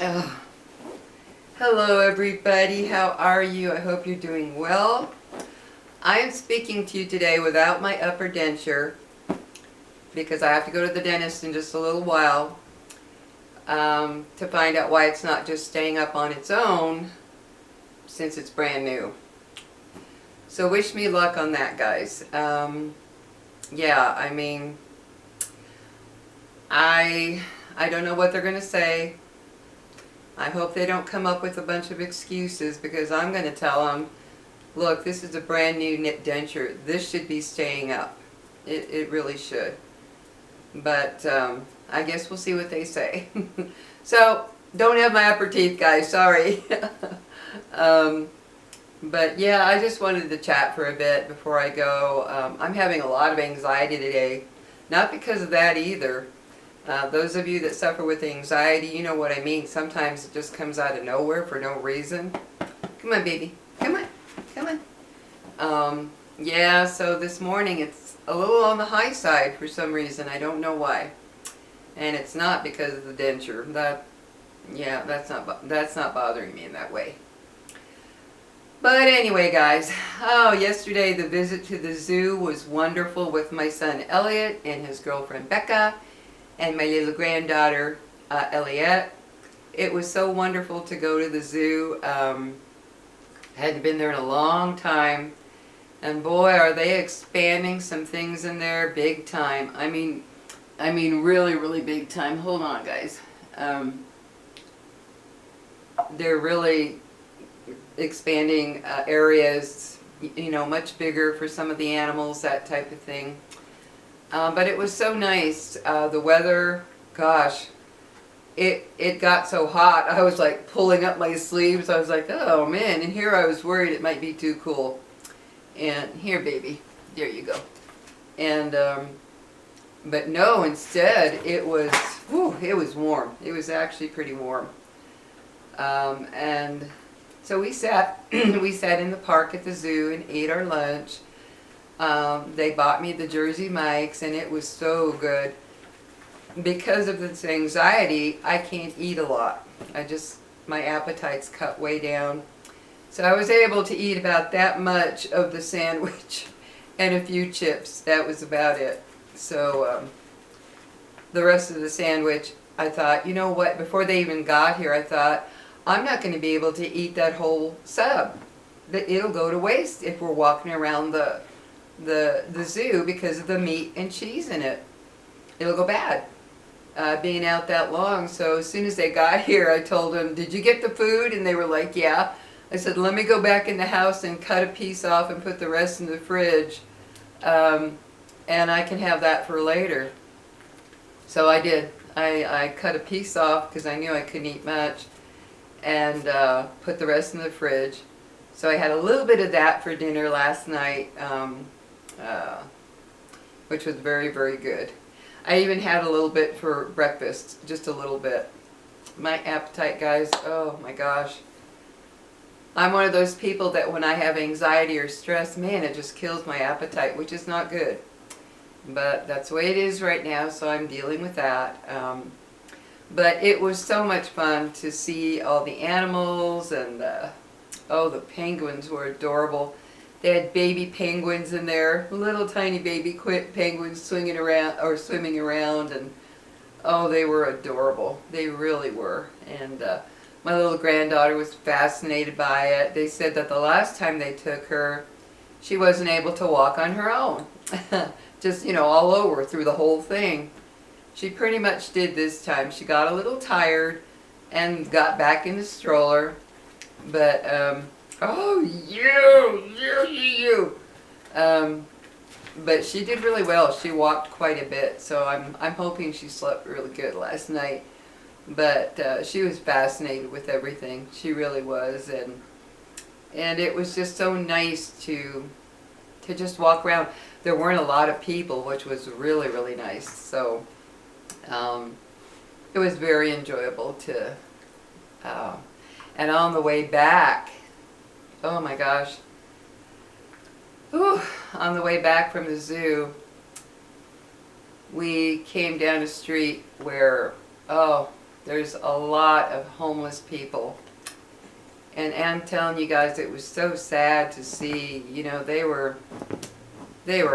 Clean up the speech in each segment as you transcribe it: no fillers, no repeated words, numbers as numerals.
Oh, hello everybody, how are you? I hope you're doing well. I am speaking to you today without my upper denture because I have to go to the dentist in just a little while to find out why it's not just staying up on its own since it's brand new. So wish me luck on that, guys. Yeah, I mean, I don't know what they're going to say. I hope they don't come up with a bunch of excuses because I'm going to tell them, look, this is a brand new denture. This should be staying up. It really should. But I guess we'll see what they say. So, don't have my upper teeth, guys. Sorry. But yeah, I just wanted to chat for a bit before I go. I'm having a lot of anxiety today. Not because of that either. Those of you that suffer with anxiety, you know what I mean. Sometimes it just comes out of nowhere for no reason. Come on, baby. Come on. Come on. Yeah, so this morning it's a little on the high side for some reason. I don't know why. And it's not because of the denture. That's not bothering me in that way. But anyway, guys, yesterday the visit to the zoo was wonderful with my son Elliot and his girlfriend Becca and my little granddaughter Elliot. It was so wonderful to go to the zoo. Hadn't been there in a long time, and boy, are they expanding some things in there big time. I mean really, really big time. Hold on, guys. They're really expanding areas, you know, much bigger for some of the animals, that type of thing. But it was so nice. The weather, gosh, it got so hot. I was like pulling up my sleeves. I was like, oh man. And here I was worried it might be too cool. And here, baby, there you go. And but no, instead it was, it was warm. It was actually pretty warm. And so we sat in the park at the zoo and ate our lunch. They bought me the Jersey Mike's and it was so good. Because of this anxiety, I can't eat a lot. My appetite's cut way down. So I was able to eat about that much of the sandwich and a few chips. That was about it. So the rest of the sandwich, I thought, you know what, before they even got here, I thought, I'm not going to be able to eat that whole sub. It'll go to waste if we're walking around the zoo because of the meat and cheese in it. It'll go bad being out that long. So as soon as they got here, I told them, did you get the food? And they were like, yeah. I said, let me go back in the house and cut a piece off and put the rest in the fridge, and I can have that for later. So I did. I cut a piece off because I knew I couldn't eat much, and put the rest in the fridge. So I had a little bit of that for dinner last night, which was very, very good. I even had a little bit for breakfast, just a little bit. My appetite, guys, oh my gosh. I'm one of those people that when I have anxiety or stress, man, it just kills my appetite, which is not good. But that's the way it is right now, so I'm dealing with that. But it was so much fun to see all the animals, and the penguins were adorable. They had baby penguins in there, little tiny baby penguins swinging around or swimming around, and oh, they were adorable. They really were. And my little granddaughter was fascinated by it. They said that the last time they took her, she wasn't able to walk on her own. Just, you know, all over through the whole thing. She pretty much did this time. She got a little tired and got back in the stroller. But, oh, you. But she did really well. She walked quite a bit. So I'm hoping she slept really good last night. But she was fascinated with everything. She really was. And it was just so nice to just walk around. There weren't a lot of people, which was really, really nice. So it was very enjoyable to, and on the way back, oh my gosh, on the way back from the zoo, we came down a street where, oh, There's a lot of homeless people. And I'm telling you guys, it was so sad to see, you know, they were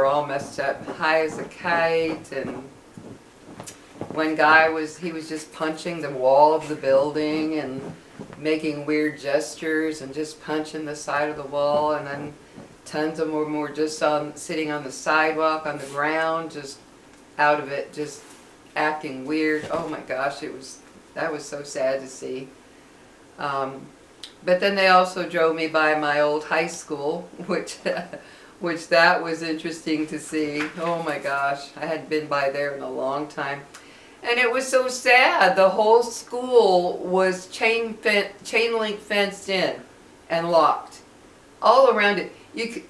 all messed up, high as a kite, and one guy he was just punching the wall of the building and making weird gestures and just punching the side of the wall, and then tons of more just sitting on the sidewalk on the ground, just out of it, just acting weird. Oh my gosh, that was so sad to see. But then they also drove me by my old high school, which that was interesting to see. Oh my gosh, I hadn't been by there in a long time. And it was so sad. The whole school was chain link fenced in and locked all around it. You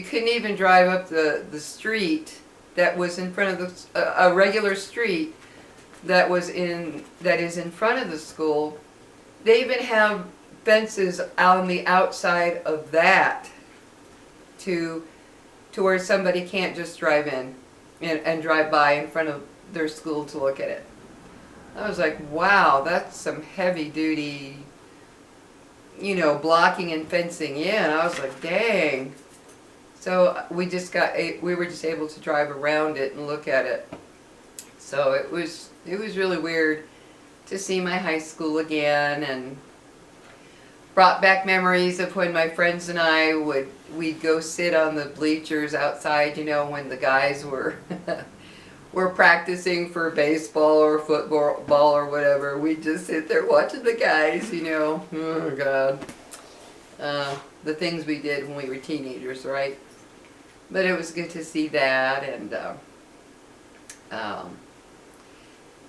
couldn't even drive up the street that was in front of a regular street that is in front of the school. They even have fences on the outside of that to where somebody can't just drive in and drive by in front of their school to look at it. I was like, wow, that's some heavy duty, you know, blocking and fencing in. I was like, dang. So we were just able to drive around it and look at it. So it was really weird to see my high school again, and brought back memories of when my friends and I we'd go sit on the bleachers outside, you know, when the guys were practicing for baseball or football or whatever. We'd just sit there watching the guys, you know. Oh God. The things we did when we were teenagers, right? But it was good to see that, and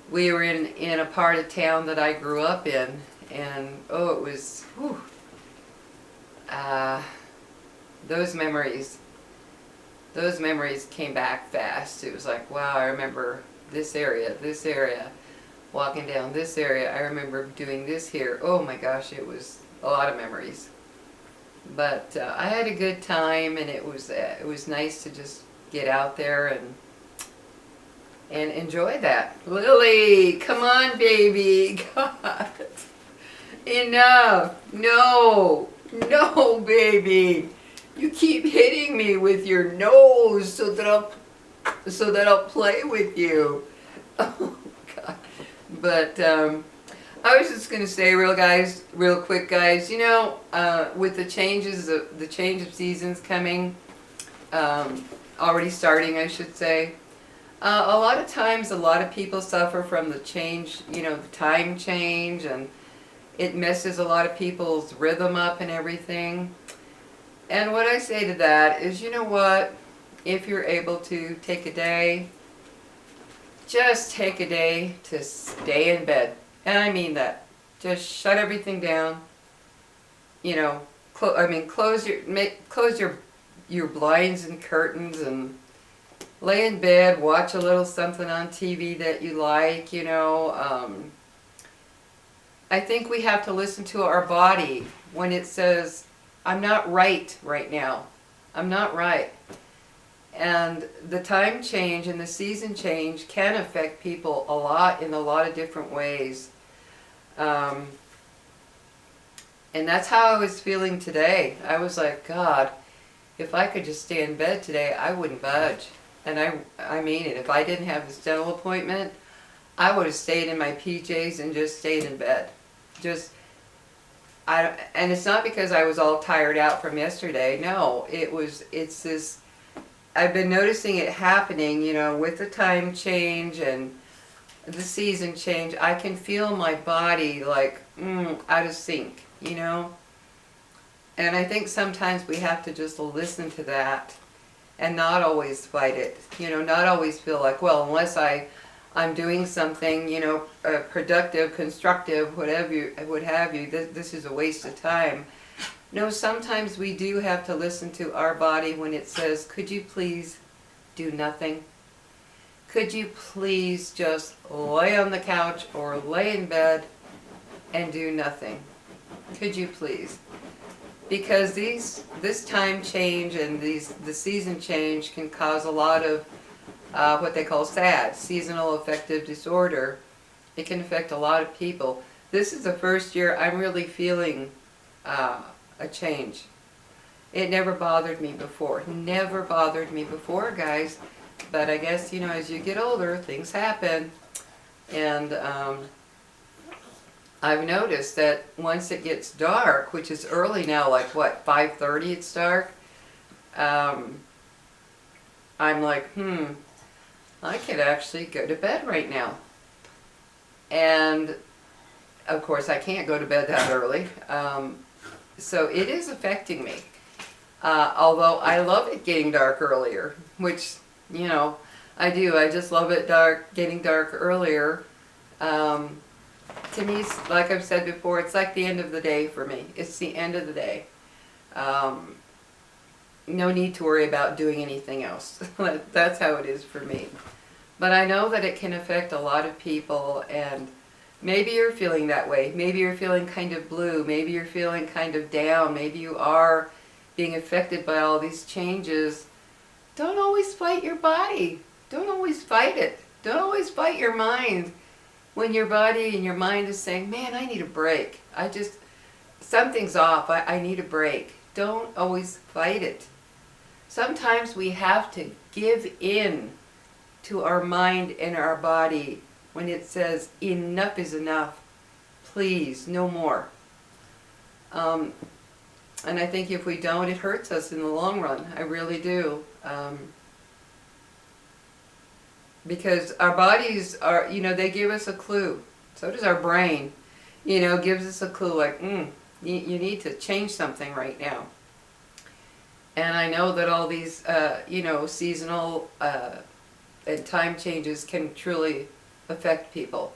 we were in a part of town that I grew up in, and oh, it was, whew, those memories came back fast. It was like, wow, I remember this area, walking down this area. I remember doing this here. Oh my gosh, it was a lot of memories. But I had a good time, and it was nice to just get out there and enjoy that. Lily, come on, baby. God. Enough. No, baby. You keep hitting me with your nose so that I'll play with you. Oh God. But I was just gonna say, real quick, guys. You know, with the change of seasons coming, already starting, I should say. A lot of times, a lot of people suffer from the change. You know, the time change, and it messes a lot of people's rhythm up and everything. And what I say to that is, you know what? If you're able to take a day, just take a day to stay in bed. And I mean that. Just shut everything down. You know, close your blinds and curtains, and lay in bed, watch a little something on TV that you like, you know. I think we have to listen to our body when it says, I'm not right now. I'm not right. And the time change and the season change can affect people a lot in a lot of different ways. And that's how I was feeling today. I was like, God, if I could just stay in bed today, I wouldn't budge. And I mean it. If I didn't have this dental appointment, I would have stayed in my PJs and just stayed in bed. And it's not because I was all tired out from yesterday. No, it's this, I've been noticing it happening, you know, with the time change and the season change. I can feel my body like out of sync, you know. And I think sometimes we have to just listen to that and not always fight it, you know, not always feel like, well, unless I'm doing something, you know, productive, constructive, what have you, this is a waste of time. No, sometimes we do have to listen to our body when it says, could you please do nothing? Could you please just lay on the couch or lay in bed and do nothing? Could you please? Because this time change and the season change can cause a lot of what they call SAD, seasonal affective disorder, It can affect a lot of people. This is the first year I'm really feeling a change. It never bothered me before. Never bothered me before, guys. But I guess, you know, as you get older, things happen. And I've noticed that once it gets dark, which is early now, like what, 5:30 it's dark, I'm like, I could actually go to bed right now. And of course I can't go to bed that early. So it is affecting me. Although I love it getting dark earlier, which, you know, I do. I just love it getting dark earlier. To me, like I've said before, it's like the end of the day for me. It's the end of the day. No need to worry about doing anything else. That's how it is for me. But I know that it can affect a lot of people, and maybe you're feeling that way. Maybe you're feeling kind of blue. Maybe you're feeling kind of down. Maybe you are being affected by all these changes. Don't always fight your body. Don't always fight it. Don't always fight your mind when your body and your mind is saying, man, I need a break. Something's off. I need a break. Don't always fight it. Sometimes we have to give in to our mind and our body when it says enough is enough. Please, no more. And I think if we don't, it hurts us in the long run. I really do. Because our bodies are, you know, they give us a clue. So does our brain. You know, gives us a clue like, you need to change something right now. And I know that all these, you know, seasonal and time changes can truly affect people.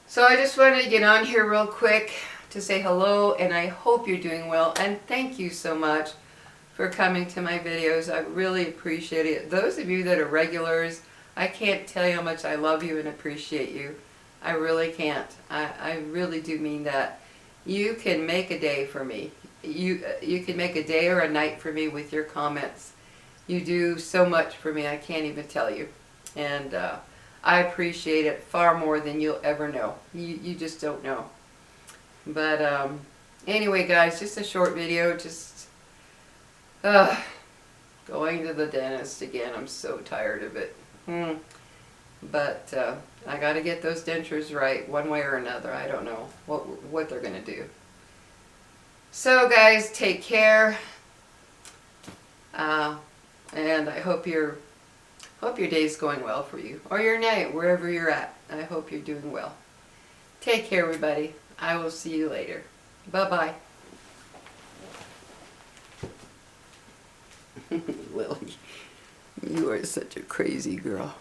So I just wanted to get on here real quick to say hello, and I hope you're doing well, and thank you so much for coming to my videos. I really appreciate it. Those of you that are regulars, I can't tell you how much I love you and appreciate you. I really can't. I really do mean that. You can make a day for me. You can make a day or a night for me with your comments. You do so much for me, I can't even tell you. And I appreciate it far more than you'll ever know. You just don't know. But anyway, guys, just a short video. Just going to the dentist again. I'm so tired of it. But I got to get those dentures right one way or another. I don't know what they're going to do. So guys, take care. And I hope your day's going well for you, or your night, wherever you're at. I hope you're doing well. Take care, everybody. I will see you later. Bye-bye. Lily, you are such a crazy girl.